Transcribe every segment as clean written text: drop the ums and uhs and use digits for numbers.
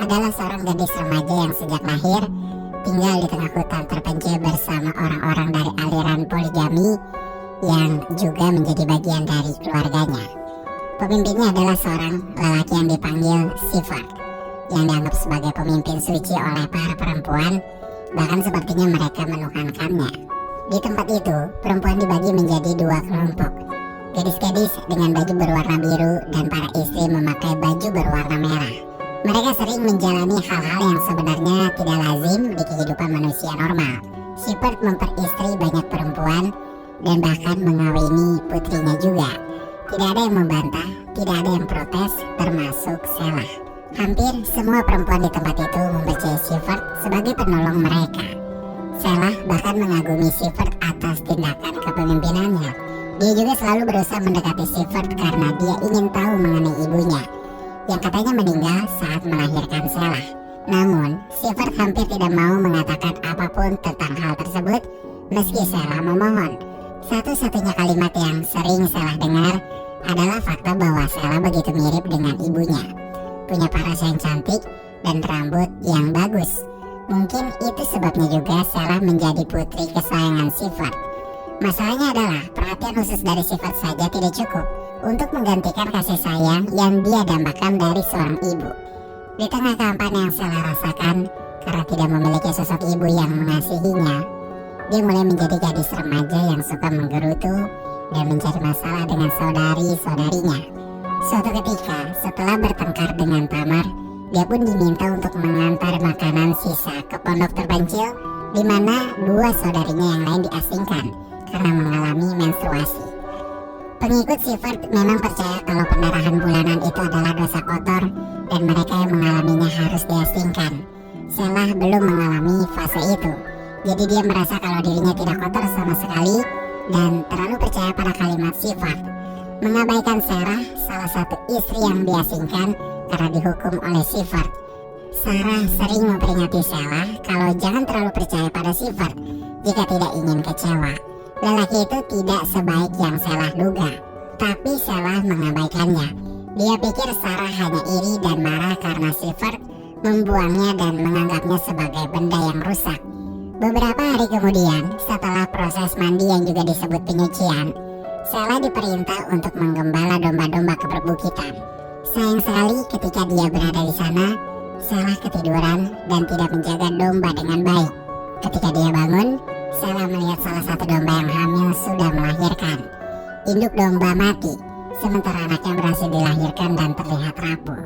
adalah seorang gadis remaja yang sejak lahir tinggal di tengah hutan terpencil bersama orang-orang dari aliran poligami yang juga menjadi bagian dari keluarganya. Pemimpinnya adalah seorang lelaki yang dipanggil Siffert, yang dianggap sebagai pemimpin suci oleh para perempuan, bahkan sepertinya mereka menuhankannya. Di tempat itu, perempuan dibagi menjadi dua kelompok. Gadis-gadis dengan baju berwarna biru dan para istri memakai baju berwarna merah. Mereka sering menjalani hal-hal yang sebenarnya tidak lazim di kehidupan manusia normal. Siffert memperistri banyak perempuan dan bahkan mengawini putrinya juga. Tidak ada yang membantah, tidak ada yang protes, termasuk Shelah. Hampir semua perempuan di tempat itu mempercayai Siffert sebagai penolong mereka. Shelah bahkan mengagumi Siffert atas tindakan kepemimpinannya. Dia juga selalu berusaha mendekati Siffert karena dia ingin tahu mengenai ibunya, yang katanya meninggal saat melahirkan Shelah. Namun, Siffert hampir tidak mau mengatakan apapun tentang hal tersebut meski Shelah memohon. Satu-satunya kalimat yang sering Shelah dengar adalah fakta bahwa Shelah begitu mirip dengan ibunya. Punya paras yang cantik dan rambut yang bagus. Mungkin itu sebabnya juga Shelah menjadi putri kesayangan Siffert. Masalahnya adalah perhatian khusus dari Siffert saja tidak cukup untuk menggantikan kasih sayang yang dia dambakan dari seorang ibu. Di tengah kehampaan yang Shelah rasakan karena tidak memiliki sosok ibu yang mengasihinya, dia mulai menjadi gadis remaja yang suka menggerutu dan mencari masalah dengan saudari-saudarinya. Suatu ketika, setelah bertengkar dengan Tamar, dia pun diminta untuk mengantar makanan sisa ke pondok terpencil di mana dua saudarinya yang lain diasingkan karena mengalami menstruasi. Pengikut Siffert memang percaya kalau pendarahan bulanan itu adalah dosa kotor dan mereka yang mengalaminya harus diasingkan. Shelah belum mengalami fase itu, jadi dia merasa kalau dirinya tidak kotor sama sekali dan terlalu percaya pada kalimat Siffert, mengabaikan Sarah, salah satu istri yang diasingkan karena dihukum oleh Siffert. Sarah sering memperingati Shelah kalau jangan terlalu percaya pada Siffert jika tidak ingin kecewa. Lelaki itu tidak sebaik yang Shelah duga, tapi Shelah mengabaikannya. Dia pikir Sarah hanya iri dan marah karena Siffert membuangnya dan menganggapnya sebagai benda yang rusak. Beberapa hari kemudian, setelah proses mandi yang juga disebut penyucian, Shelah diperintah untuk menggembala domba-domba ke perbukitan. Sayang sekali ketika dia berada di sana, Shelah ketiduran dan tidak menjaga domba dengan baik. Ketika dia bangun, Shelah melihat salah satu domba yang hamil sudah melahirkan. Induk domba mati, sementara anaknya berhasil dilahirkan dan terlihat rapuh.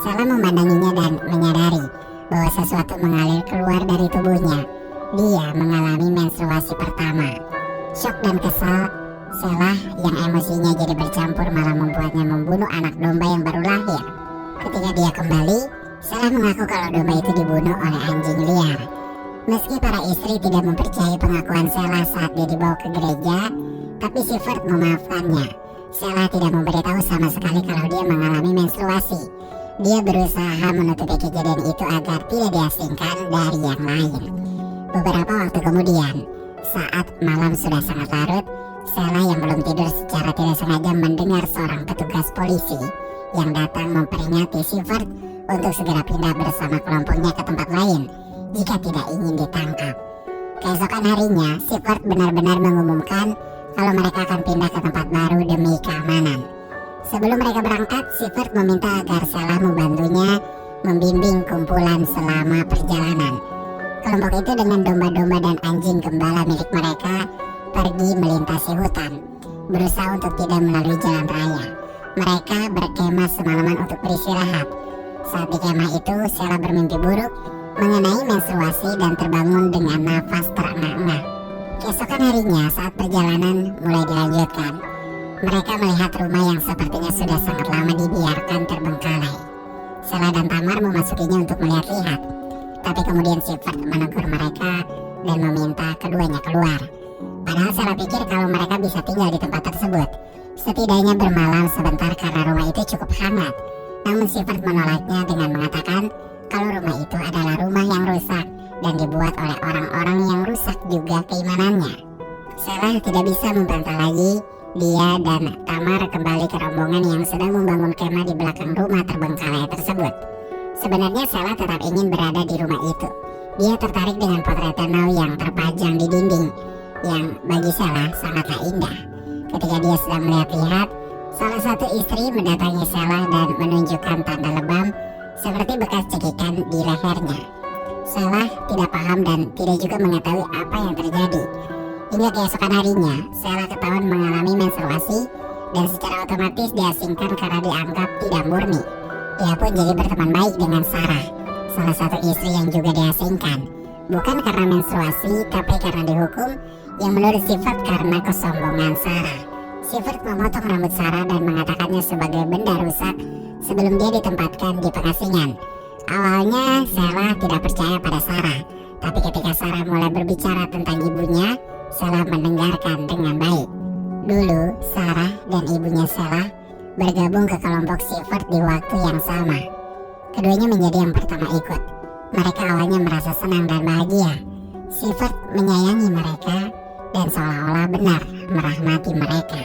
Shelah memandanginya dan menyadari bahwa sesuatu mengalir keluar dari tubuhnya. Dia mengalami menstruasi pertama. Syok dan kesal, Shelah yang emosinya jadi bercampur malah membuatnya membunuh anak domba yang baru lahir. Ketika dia kembali, Shelah mengaku kalau domba itu dibunuh oleh anjing liar. Meski para istri tidak mempercayai pengakuan Shelah saat dia dibawa ke gereja, tapi Siffert memaafkannya. Shelah tidak memberitahu sama sekali kalau dia mengalami menstruasi. Dia berusaha menutupi kejadian itu agar tidak diasingkan dari yang lain. Beberapa waktu kemudian, saat malam sudah sangat larut, Shelah yang belum tidur secara tidak sengaja mendengar seorang petugas polisi yang datang memperingati Siffert untuk segera pindah bersama kelompoknya ke tempat lain jika tidak ingin ditangkap. Keesokan harinya, Siffert benar-benar mengumumkan kalau mereka akan pindah ke tempat baru demi keamanan. Sebelum mereka berangkat, Siffert meminta agar Shelah membantunya membimbing kumpulan selama perjalanan. Kelompok itu dengan domba-domba dan anjing gembala milik mereka pergi melintasi hutan, berusaha untuk tidak melalui jalan raya. Mereka berkemah semalaman untuk beristirahat. Saat di kemah itu, Shelah bermimpi buruk mengenai menstruasi dan terbangun dengan nafas terengah-engah. Keesokan harinya, saat perjalanan mulai dilanjutkan, mereka melihat rumah yang sepertinya sudah sangat lama dibiarkan terbengkalai. Shelah dan Tamar memasukinya untuk melihat-lihat, tapi kemudian Siffert menegur mereka dan meminta keduanya keluar. Padahal Shelah pikir kalau mereka bisa tinggal di tempat tersebut, setidaknya bermalam sebentar karena rumah itu cukup hangat. Namun Siffert menolaknya dengan mengatakan kalau rumah itu adalah rumah yang rusak dan dibuat oleh orang-orang yang rusak juga keimanannya. Shelah tidak bisa membantah lagi. Dia dan Tamar kembali ke rombongan yang sedang membangun kemah di belakang rumah terbengkalai tersebut. Sebenarnya Sheila tetap ingin berada di rumah itu. Dia tertarik dengan potret danau yang terpajang di dinding, yang bagi Sheila sangatlah indah. Ketika dia sedang melihat-lihat, salah satu istri mendatangi Sheila dan menunjukkan tanda lebam seperti bekas cekikan di lehernya. Sheila tidak paham dan tidak juga mengetahui apa yang terjadi. Hingga keesokan harinya, Sheila ketahuan mengalami menstruasi dan secara otomatis diasingkan karena dianggap tidak murni. Dia pun jadi berteman baik dengan Sarah, salah satu istri yang juga diasingkan. Bukan karena menstruasi, tapi karena dihukum, yang menurut Siffert karena kesombongan Sarah. Siffert memotong rambut Sarah dan mengatakannya sebagai benda rusak sebelum dia ditempatkan di pengasingan. Awalnya Sheila tidak percaya pada Sarah, tapi ketika Sarah mulai berbicara tentang ibunya, Sheila mendengarkan dengan baik. Dulu Sarah dan ibunya Sheila bergabung ke kelompok Siffert di waktu yang sama. Keduanya menjadi yang pertama ikut. Mereka awalnya merasa senang dan bahagia. Siffert menyayangi mereka dan seolah-olah benar merahmati mereka.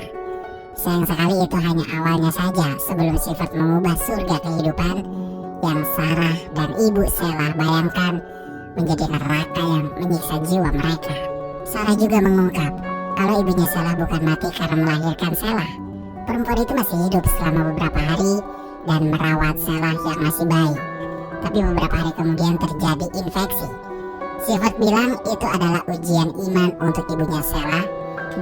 Sayang sekali itu hanya awalnya saja sebelum Siffert mengubah surga kehidupan yang Sarah dan ibu Sheila bayangkan menjadi neraka yang menyiksa jiwa mereka. Sarah juga mengungkap kalau ibunya Sheila bukan mati karena melahirkan Sheila. Perempuan itu masih hidup selama beberapa hari dan merawat Sheila yang masih bayi. Tapi beberapa hari kemudian terjadi infeksi. Siffert bilang itu adalah ujian iman untuk ibunya Sheila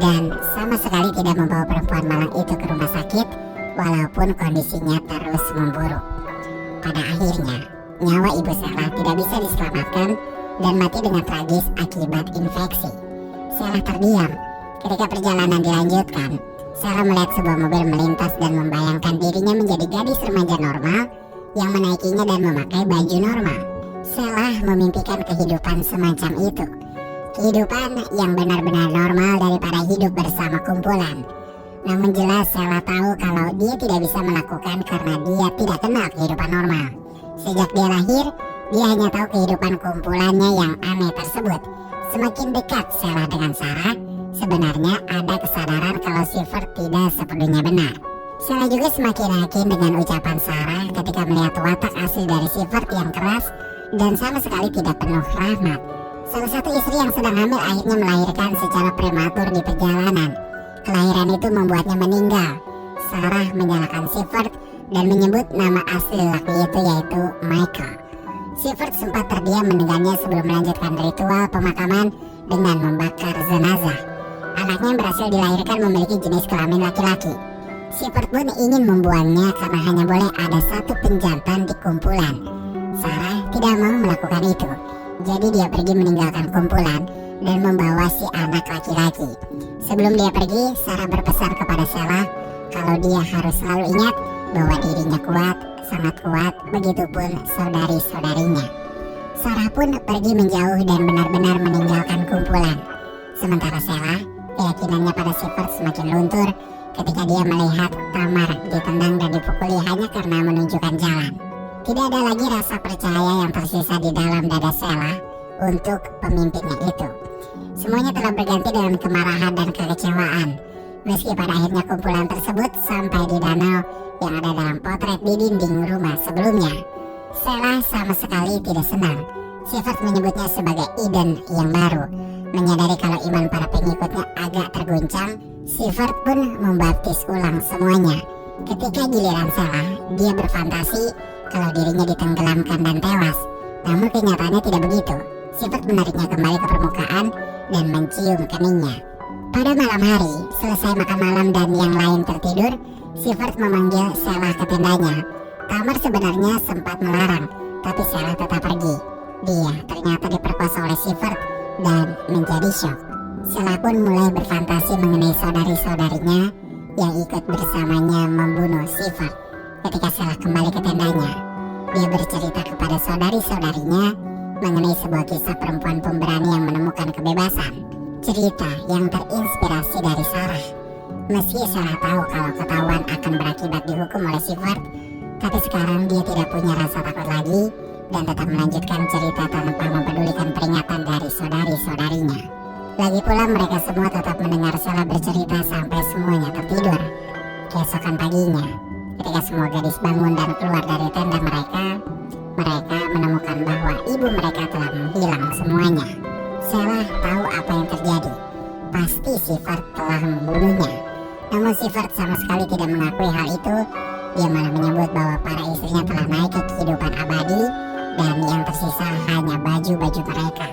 dan sama sekali tidak membawa perempuan malang itu ke rumah sakit walaupun kondisinya terus memburuk. Pada akhirnya, nyawa ibu Sheila tidak bisa diselamatkan dan mati dengan tragis akibat infeksi. Sheila terdiam. Ketika perjalanan dilanjutkan, Sheila melihat sebuah mobil melintas dan membayangkan dirinya menjadi gadis remaja normal yang menaikinya dan memakai baju normal. Sheila memimpikan kehidupan semacam itu. Kehidupan yang benar-benar normal daripada hidup bersama kumpulan. Namun jelas Sheila tahu kalau dia tidak bisa melakukan karena dia tidak kenal kehidupan normal. Sejak dia lahir, dia hanya tahu kehidupan kumpulannya yang aneh tersebut. Semakin dekat Sheila dengan Sarah, sebenarnya ada kesadaran kalau Siffert tidak sepenuhnya benar. Sheila juga semakin yakin dengan ucapan Sarah ketika melihat watak asli dari Siffert yang keras dan sama sekali tidak penuh rahmat. Salah satu istri yang sedang hamil akhirnya melahirkan secara prematur di perjalanan. Kelahiran itu membuatnya meninggal. Sarah menyalahkan Siffert dan menyebut nama asli laki itu yaitu Michael. Siffert sempat terdiam mendengarnya sebelum melanjutkan ritual pemakaman dengan membakar jenazah. Anaknya yang berhasil dilahirkan memiliki jenis kelamin laki-laki. Siffert pun ingin membuangnya karena hanya boleh ada satu penjantan di kumpulan. Sarah tidak mau melakukan itu. Jadi dia pergi meninggalkan kumpulan dan membawa si anak laki-laki. Sebelum dia pergi, Sarah berpesan kepada Sheila kalau dia harus selalu ingat bahwa dirinya kuat, sangat kuat, begitupun saudari-saudarinya. Sarah pun pergi menjauh dan benar-benar meninggalkan kumpulan. Sementara Sheila, keyakinannya pada Siffert semakin luntur ketika dia melihat Tamar ditendang dan dipukuli hanya karena menunjukkan jalan. Tidak ada lagi rasa percaya yang tersisa di dalam dada Sheila untuk pemimpinnya itu. Semuanya telah berganti dengan kemarahan dan kekecewaan. Meski pada akhirnya kumpulan tersebut sampai di danau yang ada dalam potret di dinding rumah sebelumnya, Sheila sama sekali tidak senang. Siffert menyebutnya sebagai Eden yang baru. Menyadari kalau iman para pengikutnya agak terguncang, Siffert pun membaptis ulang semuanya. Ketika giliran Sheila, dia berfantasi kalau dirinya ditenggelamkan dan tewas. Namun kenyataannya tidak begitu. Siffert menariknya kembali ke permukaan dan mencium keningnya. Pada malam hari, selesai makan malam dan yang lain tertidur, Siffert memanggil Sheila ke tendanya. Tamar sebenarnya sempat melarang, tapi Sheila tetap pergi. Dia ternyata diperkosa oleh Siffert dan menjadi syok. Sheila pun mulai berfantasi mengenai saudari-saudarinya yang ikut bersamanya membunuh Siffert. Ketika Sheila kembali ke tendanya, dia bercerita kepada saudari-saudarinya mengenai sebuah kisah perempuan pemberani yang menemukan kebebasan. Cerita yang terinspirasi dari Sarah. Meski Sarah tahu kalau ketahuan akan berakibat dihukum oleh Siffert, tapi sekarang dia tidak punya rasa takut lagi dan tetap melanjutkan cerita tanpa mempedulikan peringatan dari saudari-saudarinya. Lagi pula mereka semua tetap mendengar Sheila bercerita sampai semuanya tertidur. Keesokan paginya, ketika semua gadis bangun dan keluar dari tenda mereka, mereka menemukan bahwa ibu mereka telah menghilang semuanya. Shelah tahu apa yang terjadi. Pasti Sivert telah membunuhnya. Namun Sivert sama sekali tidak mengakui hal itu. Dia malah menyebut bahwa para istrinya telah naik ke kehidupan abadi dan yang tersisa hanya baju-baju mereka.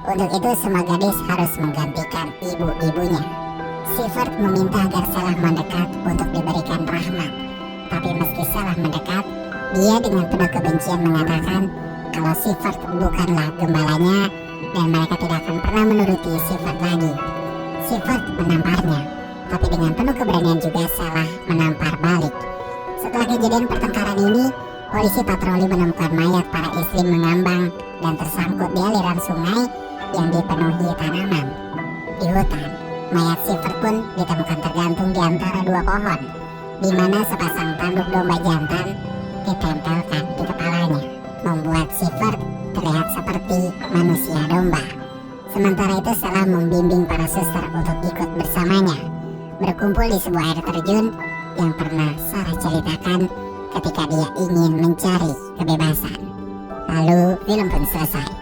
Untuk itu semua gadis harus menggantikan ibu-ibunya. Sivert meminta agar Shelah mendekat untuk diberikan rahmat. Tapi meski Shelah mendekat, dia dengan penuh kebencian mengatakan kalau Sivert bukanlah gembalanya dan mereka tidak akan pernah menuruti Sivert lagi. Sivert menamparnya, tapi dengan penuh keberanian juga Shelah menampar balik. Setelah kejadian pertengkaran ini, polisi patroli menemukan mayat para istri mengambang dan tersangkut di aliran sungai yang dipenuhi tanaman. Di hutan, mayat Sivert pun ditemukan tergantung di antara dua pohon, di mana sepasang tanduk domba jantan ditempelkan di kepalanya, membuat Sivert terlihat seperti manusia domba. Sementara itu Shelah membimbing para suster untuk ikut bersamanya, berkumpul di sebuah air terjun yang pernah Sarah ceritakan ketika dia ingin mencari kebebasan. Lalu film pun selesai.